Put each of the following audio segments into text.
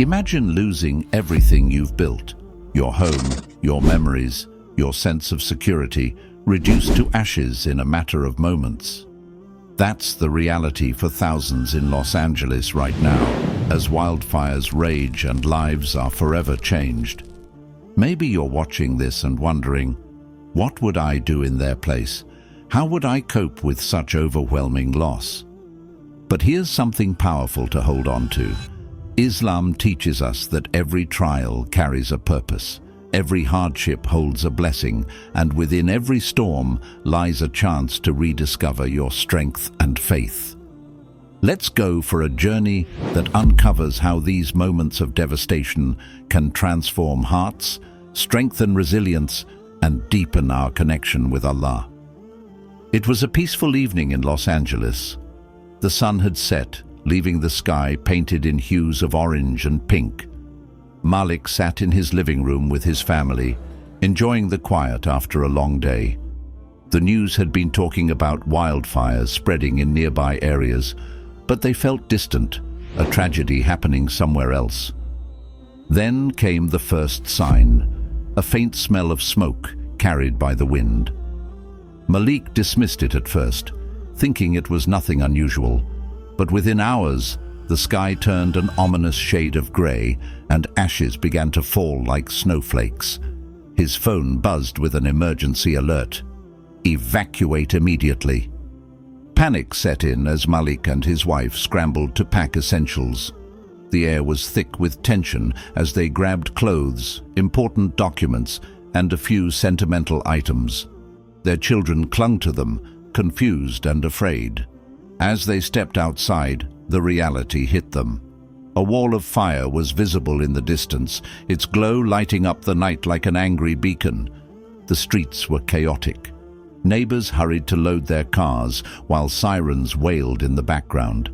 Imagine losing everything you've built, your home, your memories, your sense of security, reduced to ashes in a matter of moments. That's the reality for thousands in Los Angeles right now, as wildfires rage and lives are forever changed. Maybe you're watching this and wondering, what would I do in their place? How would I cope with such overwhelming loss? But here's something powerful to hold on to. Islam teaches us that every trial carries a purpose. Every hardship holds a blessing, and within every storm lies a chance to rediscover your strength and faith. Let's go for a journey that uncovers how these moments of devastation can transform hearts, strengthen resilience, and deepen our connection with Allah. It was a peaceful evening in Los Angeles. The sun had set, leaving the sky painted in hues of orange and pink. Malik sat in his living room with his family, enjoying the quiet after a long day. The news had been talking about wildfires spreading in nearby areas, but they felt distant, a tragedy happening somewhere else. Then came the first sign, a faint smell of smoke carried by the wind. Malik dismissed it at first, thinking it was nothing unusual, but within hours, the sky turned an ominous shade of grey and ashes began to fall like snowflakes. His phone buzzed with an emergency alert. Evacuate immediately. Panic set in as Malik and his wife scrambled to pack essentials. The air was thick with tension as they grabbed clothes, important documents, and a few sentimental items. Their children clung to them, confused and afraid. As they stepped outside, the reality hit them. A wall of fire was visible in the distance, its glow lighting up the night like an angry beacon. The streets were chaotic. Neighbors hurried to load their cars, while sirens wailed in the background.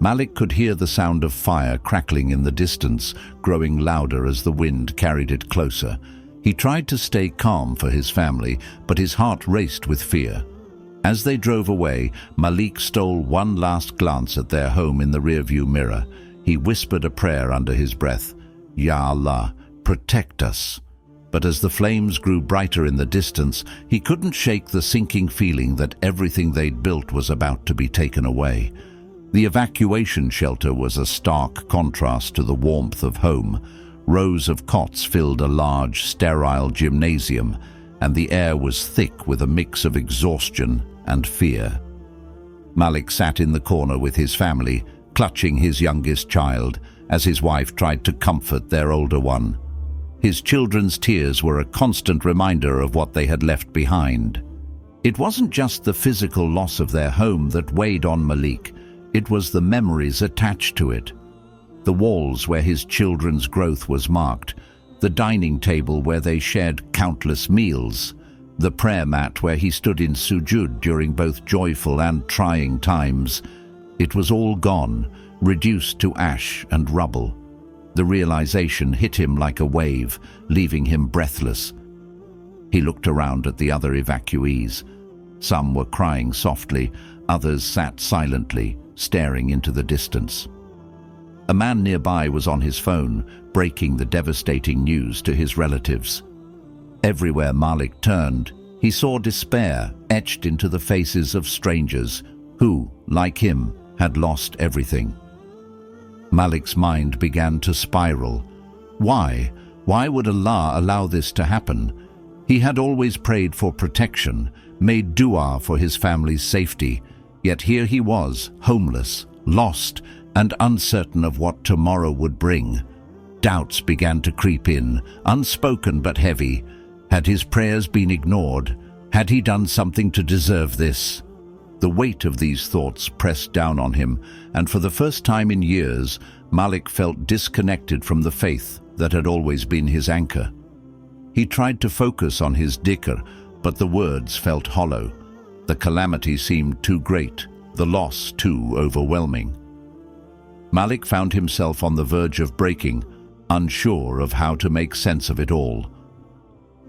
Malik could hear the sound of fire crackling in the distance, growing louder as the wind carried it closer. He tried to stay calm for his family, but his heart raced with fear. As they drove away, Malik stole one last glance at their home in the rearview mirror. He whispered a prayer under his breath, "Ya Allah, protect us." But as the flames grew brighter in the distance, he couldn't shake the sinking feeling that everything they'd built was about to be taken away. The evacuation shelter was a stark contrast to the warmth of home. Rows of cots filled a large, sterile gymnasium, and the air was thick with a mix of exhaustion and fear. Malik sat in the corner with his family, clutching his youngest child, as his wife tried to comfort their older one. His children's tears were a constant reminder of what they had left behind. It wasn't just the physical loss of their home that weighed on Malik, it was the memories attached to it. The walls where his children's growth was marked, the dining table where they shared countless meals, the prayer mat where he stood in sujud during both joyful and trying times. It was all gone, reduced to ash and rubble. The realization hit him like a wave, leaving him breathless. He looked around at the other evacuees. Some were crying softly, others sat silently, staring into the distance. A man nearby was on his phone, breaking the devastating news to his relatives. Everywhere Malik turned, he saw despair etched into the faces of strangers who, like him, had lost everything. Malik's mind began to spiral. Why? Why would Allah allow this to happen? He had always prayed for protection, made dua for his family's safety, yet here he was, homeless, lost, and uncertain of what tomorrow would bring. Doubts began to creep in, unspoken but heavy. Had his prayers been ignored? Had he done something to deserve this? The weight of these thoughts pressed down on him, and for the first time in years, Malik felt disconnected from the faith that had always been his anchor. He tried to focus on his dhikr, but the words felt hollow. The calamity seemed too great, the loss too overwhelming. Malik found himself on the verge of breaking, unsure of how to make sense of it all.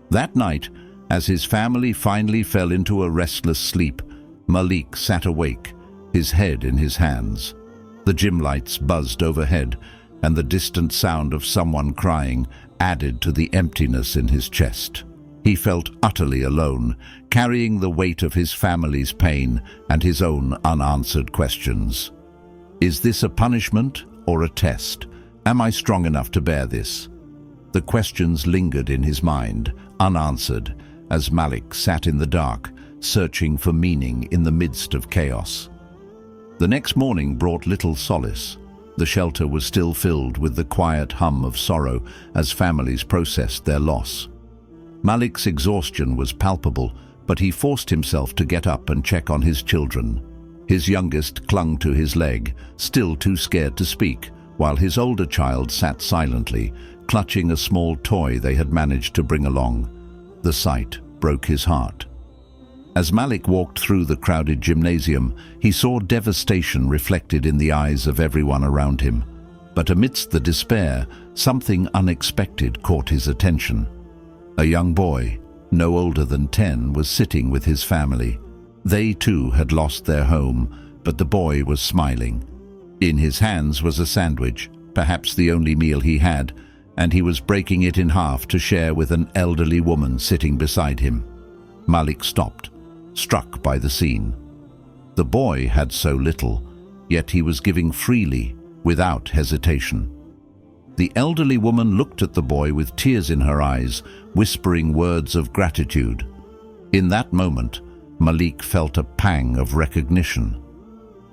That night, as his family finally fell into a restless sleep, Malik sat awake, his head in his hands. The gym lights buzzed overhead, and the distant sound of someone crying added to the emptiness in his chest. He felt utterly alone, carrying the weight of his family's pain and his own unanswered questions. Is this a punishment or a test? Am I strong enough to bear this? The questions lingered in his mind, unanswered, as Malik sat in the dark, searching for meaning in the midst of chaos. The next morning brought little solace. The shelter was still filled with the quiet hum of sorrow as families processed their loss. Malik's exhaustion was palpable, but he forced himself to get up and check on his children. His youngest clung to his leg, still too scared to speak, while his older child sat silently, clutching a small toy they had managed to bring along. The sight broke his heart. As Malik walked through the crowded gymnasium, he saw devastation reflected in the eyes of everyone around him. But amidst the despair, something unexpected caught his attention. A young boy, no older than 10, was sitting with his family. They too had lost their home, but the boy was smiling. In his hands was a sandwich, perhaps the only meal he had, and he was breaking it in half to share with an elderly woman sitting beside him. Malik stopped, struck by the scene. The boy had so little, yet he was giving freely, without hesitation. The elderly woman looked at the boy with tears in her eyes, whispering words of gratitude. In that moment, Malik felt a pang of recognition.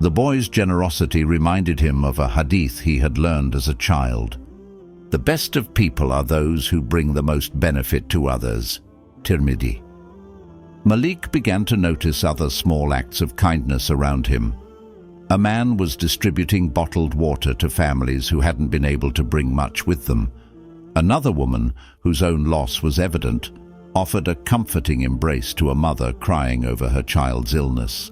The boy's generosity reminded him of a hadith he had learned as a child. The best of people are those who bring the most benefit to others. Tirmidhi. Malik began to notice other small acts of kindness around him. A man was distributing bottled water to families who hadn't been able to bring much with them. Another woman, whose own loss was evident, offered a comforting embrace to a mother crying over her child's illness.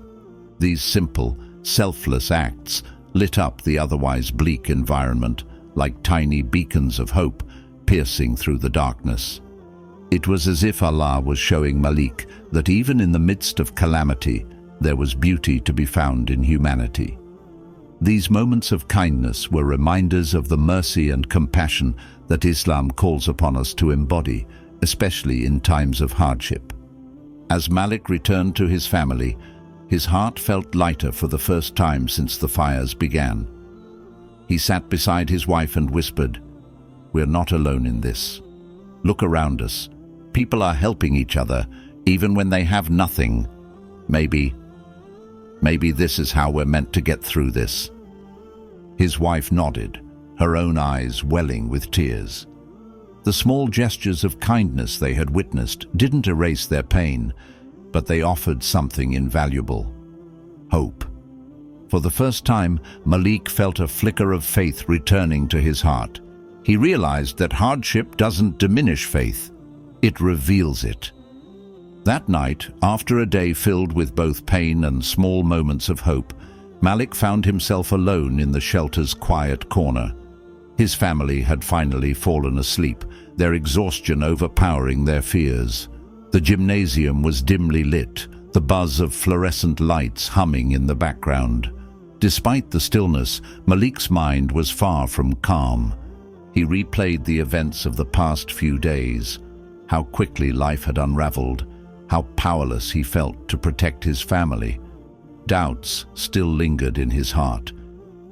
These simple, selfless acts lit up the otherwise bleak environment like tiny beacons of hope piercing through the darkness. It was as if Allah was showing Malik that even in the midst of calamity, there was beauty to be found in humanity. These moments of kindness were reminders of the mercy and compassion that Islam calls upon us to embody, especially in times of hardship. As Malik returned to his family, his heart felt lighter for the first time since the fires began. He sat beside his wife and whispered, "We're not alone in this. Look around us. People are helping each other, even when they have nothing. Maybe this is how we're meant to get through this." His wife nodded, her own eyes welling with tears. The small gestures of kindness they had witnessed didn't erase their pain, but they offered something invaluable: hope. For the first time, Malik felt a flicker of faith returning to his heart. He realized that hardship doesn't diminish faith, it reveals it. That night, after a day filled with both pain and small moments of hope, Malik found himself alone in the shelter's quiet corner. His family had finally fallen asleep, their exhaustion overpowering their fears. The gymnasium was dimly lit, the buzz of fluorescent lights humming in the background. Despite the stillness, Malik's mind was far from calm. He replayed the events of the past few days, how quickly life had unraveled, how powerless he felt to protect his family. Doubts still lingered in his heart.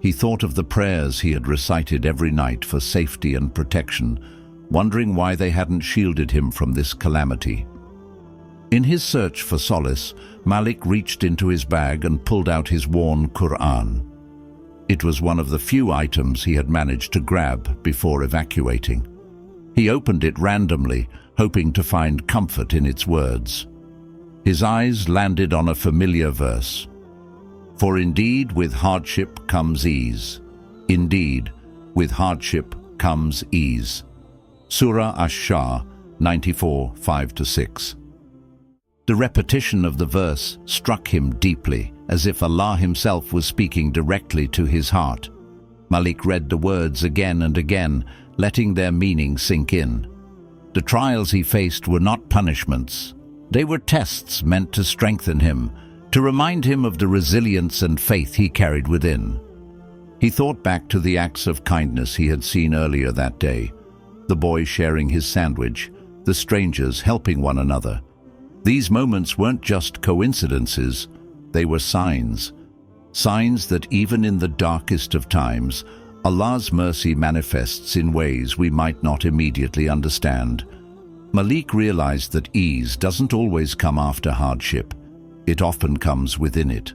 He thought of the prayers he had recited every night for safety and protection, wondering why they hadn't shielded him from this calamity. In his search for solace, Malik reached into his bag and pulled out his worn Quran. It was one of the few items he had managed to grab before evacuating. He opened it randomly, hoping to find comfort in its words. His eyes landed on a familiar verse. "For indeed with hardship comes ease. Indeed, with hardship comes ease." Surah Ash-Shah 94, 5-6. The repetition of the verse struck him deeply, as if Allah himself was speaking directly to his heart. Malik read the words again and again, letting their meaning sink in. The trials he faced were not punishments. They were tests meant to strengthen him, to remind him of the resilience and faith he carried within. He thought back to the acts of kindness he had seen earlier that day, the boy sharing his sandwich, the strangers helping one another. These moments weren't just coincidences, they were signs. Signs that even in the darkest of times, Allah's mercy manifests in ways we might not immediately understand. Malik realized that ease doesn't always come after hardship. It often comes within it.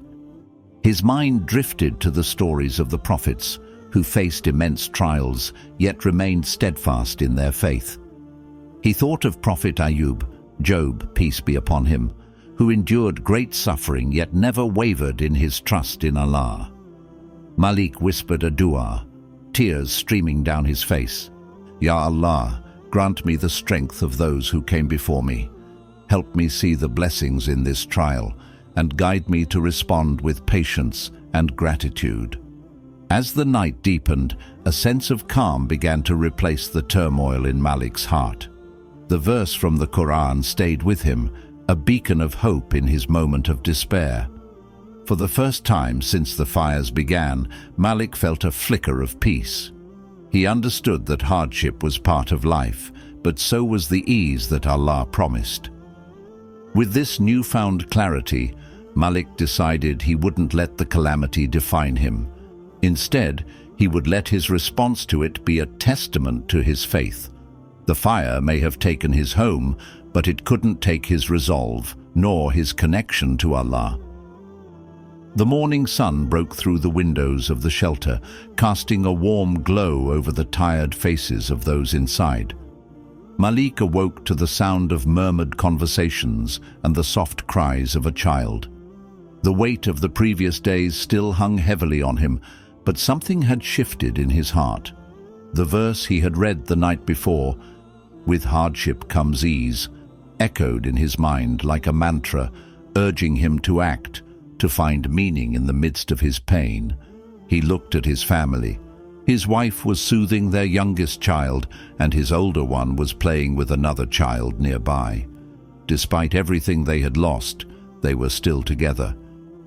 His mind drifted to the stories of the prophets, who faced immense trials, yet remained steadfast in their faith. He thought of Prophet Ayub, Job, peace be upon him, who endured great suffering yet never wavered in his trust in Allah. Malik whispered a dua, tears streaming down his face. Ya Allah, grant me the strength of those who came before me. Help me see the blessings in this trial, and guide me to respond with patience and gratitude. As the night deepened, a sense of calm began to replace the turmoil in Malik's heart. The verse from the Quran stayed with him, a beacon of hope in his moment of despair. For the first time since the fires began, Malik felt a flicker of peace. He understood that hardship was part of life, but so was the ease that Allah promised. With this newfound clarity, Malik decided he wouldn't let the calamity define him. Instead, he would let his response to it be a testament to his faith. The fire may have taken his home, but it couldn't take his resolve, nor his connection to Allah. The morning sun broke through the windows of the shelter, casting a warm glow over the tired faces of those inside. Malik awoke to the sound of murmured conversations and the soft cries of a child. The weight of the previous days still hung heavily on him, but something had shifted in his heart. The verse he had read the night before, "With hardship comes ease," echoed in his mind like a mantra, urging him to act, to find meaning in the midst of his pain. He looked at his family. His wife was soothing their youngest child, and his older one was playing with another child nearby. Despite everything they had lost, they were still together.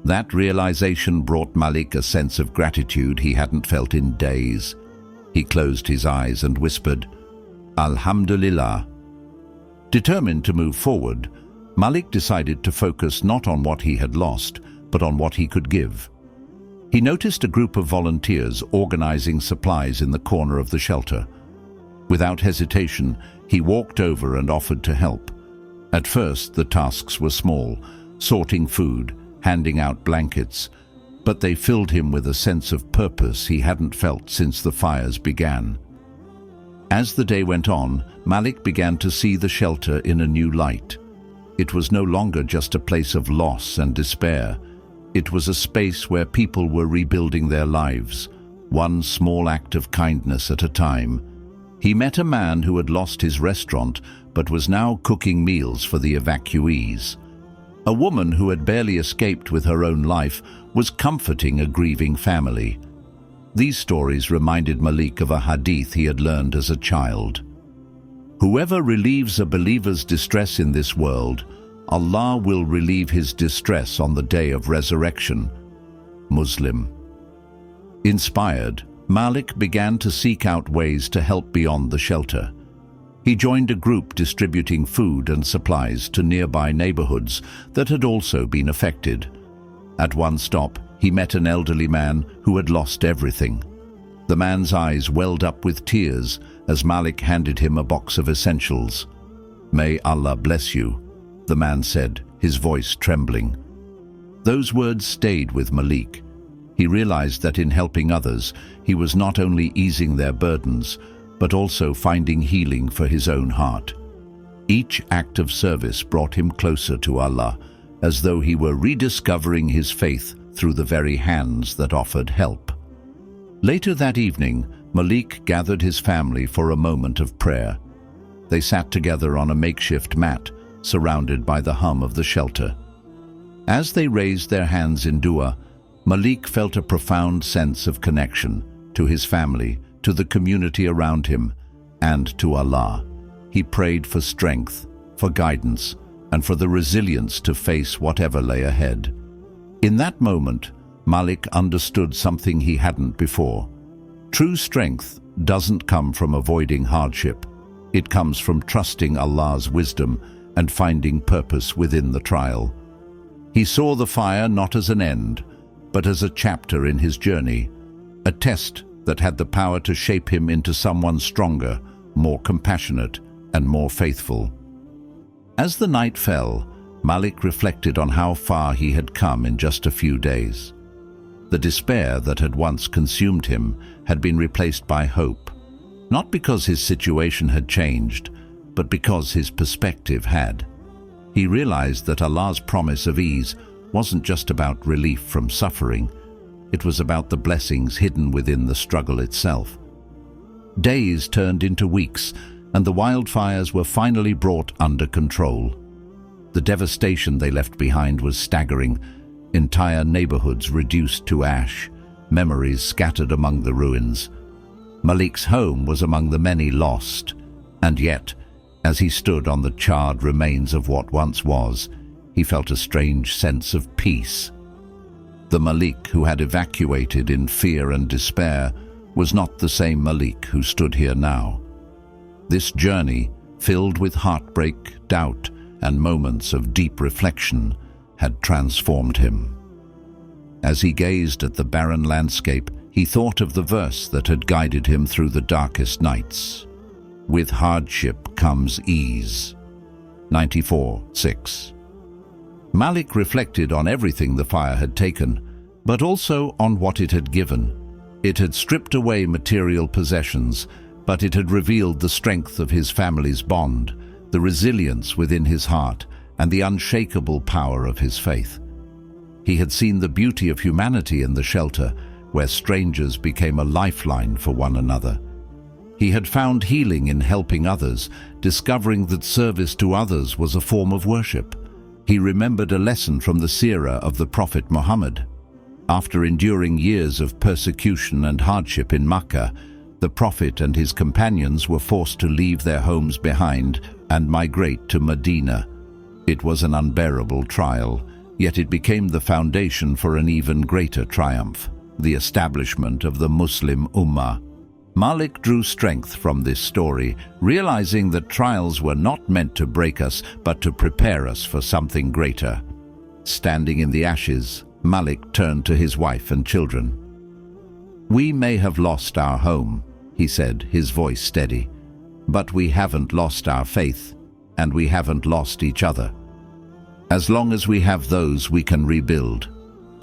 That realization brought Malik a sense of gratitude he hadn't felt in days. He closed his eyes and whispered, "Alhamdulillah." Determined to move forward, Malik decided to focus not on what he had lost, but on what he could give. He noticed a group of volunteers organizing supplies in the corner of the shelter. Without hesitation, he walked over and offered to help. At first, the tasks were small, sorting food, handing out blankets, but they filled him with a sense of purpose he hadn't felt since the fires began. As the day went on, Malik began to see the shelter in a new light. It was no longer just a place of loss and despair. It was a space where people were rebuilding their lives, one small act of kindness at a time. He met a man who had lost his restaurant but was now cooking meals for the evacuees. A woman who had barely escaped with her own life was comforting a grieving family. These stories reminded Malik of a hadith he had learned as a child. Whoever relieves a believer's distress in this world, Allah will relieve his distress on the day of resurrection. Muslim. Inspired, Malik began to seek out ways to help beyond the shelter. He joined a group distributing food and supplies to nearby neighborhoods that had also been affected. At one stop, he met an elderly man who had lost everything. The man's eyes welled up with tears as Malik handed him a box of essentials. "May Allah bless you," the man said, his voice trembling. Those words stayed with Malik. He realized that in helping others, he was not only easing their burdens, but also finding healing for his own heart. Each act of service brought him closer to Allah, as though he were rediscovering his faith through the very hands that offered help. Later that evening, Malik gathered his family for a moment of prayer. They sat together on a makeshift mat, surrounded by the hum of the shelter. As they raised their hands in dua, Malik felt a profound sense of connection to his family, to the community around him, and to Allah. He prayed for strength, for guidance, and for the resilience to face whatever lay ahead. In that moment, Malik understood something he hadn't before. True strength doesn't come from avoiding hardship. It comes from trusting Allah's wisdom and finding purpose within the trial. He saw the fire not as an end, but as a chapter in his journey, a test that had the power to shape him into someone stronger, more compassionate, and more faithful. As the night fell, Malik reflected on how far he had come in just a few days. The despair that had once consumed him had been replaced by hope, not because his situation had changed, but because his perspective had. He realized that Allah's promise of ease wasn't just about relief from suffering, it was about the blessings hidden within the struggle itself. Days turned into weeks, and the wildfires were finally brought under control. The devastation they left behind was staggering. Entire neighborhoods reduced to ash, memories scattered among the ruins. Malik's home was among the many lost, and yet, as he stood on the charred remains of what once was, he felt a strange sense of peace. The Malik who had evacuated in fear and despair was not the same Malik who stood here now. This journey, filled with heartbreak, doubt, and moments of deep reflection, had transformed him. As he gazed at the barren landscape, he thought of the verse that had guided him through the darkest nights. With hardship comes ease. 94:6. Malik reflected on everything the fire had taken, but also on what it had given. It had stripped away material possessions, but it had revealed the strength of his family's bond, the resilience within his heart, and the unshakable power of his faith. He had seen the beauty of humanity in the shelter, where strangers became a lifeline for one another. He had found healing in helping others, discovering that service to others was a form of worship. He remembered a lesson from the seerah of the Prophet Muhammad. After enduring years of persecution and hardship in Makkah, the Prophet and his companions were forced to leave their homes behind and migrate to Medina. It was an unbearable trial, yet it became the foundation for an even greater triumph, the establishment of the Muslim Ummah. Malik drew strength from this story, realizing that trials were not meant to break us, but to prepare us for something greater. Standing in the ashes, Malik turned to his wife and children. "We may have lost our home," he said, his voice steady, "but we haven't lost our faith, and we haven't lost each other. As long as we have those we can rebuild.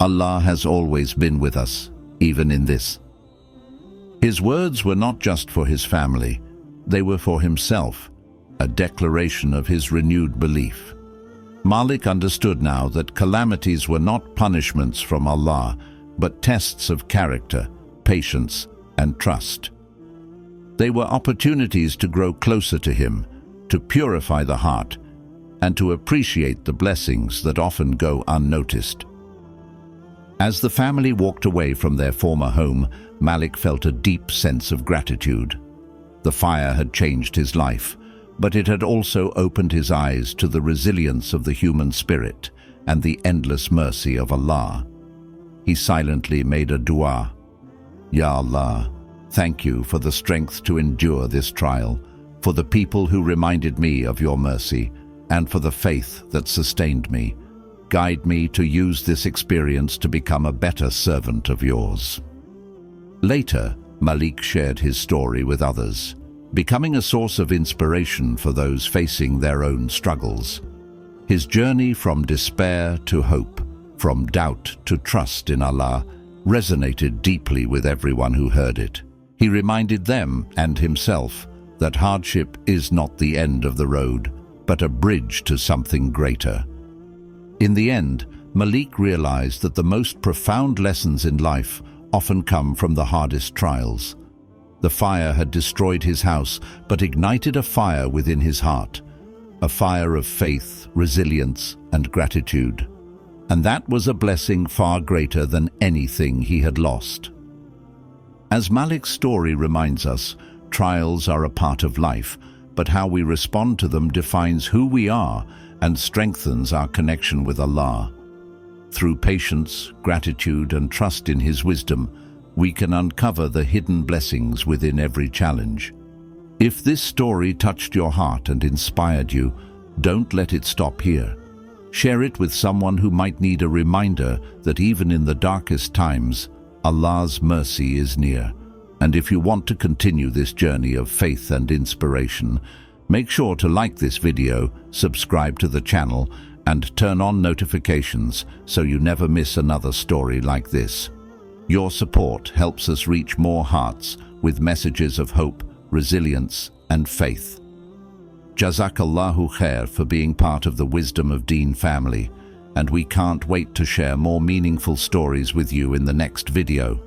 Allah has always been with us, even in this." His words were not just for his family, they were for himself, a declaration of his renewed belief. Malik understood now that calamities were not punishments from Allah, but tests of character, patience, and trust. They were opportunities to grow closer to him, to purify the heart, and to appreciate the blessings that often go unnoticed. As the family walked away from their former home, Malik felt a deep sense of gratitude. The fire had changed his life, but it had also opened his eyes to the resilience of the human spirit and the endless mercy of Allah. He silently made a dua. Ya Allah, thank you for the strength to endure this trial, for the people who reminded me of your mercy, and for the faith that sustained me. Guide me to use this experience to become a better servant of yours. Later, Malik shared his story with others, becoming a source of inspiration for those facing their own struggles. His journey from despair to hope, from doubt to trust in Allah, resonated deeply with everyone who heard it. He reminded them and himself that hardship is not the end of the road, but a bridge to something greater. In the end, Malik realized that the most profound lessons in life often come from the hardest trials. The fire had destroyed his house, but ignited a fire within his heart, a fire of faith, resilience, and gratitude. And that was a blessing far greater than anything he had lost. As Malik's story reminds us, trials are a part of life, but how we respond to them defines who we are and strengthens our connection with Allah. Through patience, gratitude, and trust in His wisdom, we can uncover the hidden blessings within every challenge. If this story touched your heart and inspired you, don't let it stop here. Share it with someone who might need a reminder that even in the darkest times, Allah's mercy is near. And if you want to continue this journey of faith and inspiration, make sure to like this video, subscribe to the channel, and turn on notifications so you never miss another story like this. Your support helps us reach more hearts with messages of hope, resilience, and faith. Jazakallahu khair for being part of the Wisdom of Deen family, and we can't wait to share more meaningful stories with you in the next video.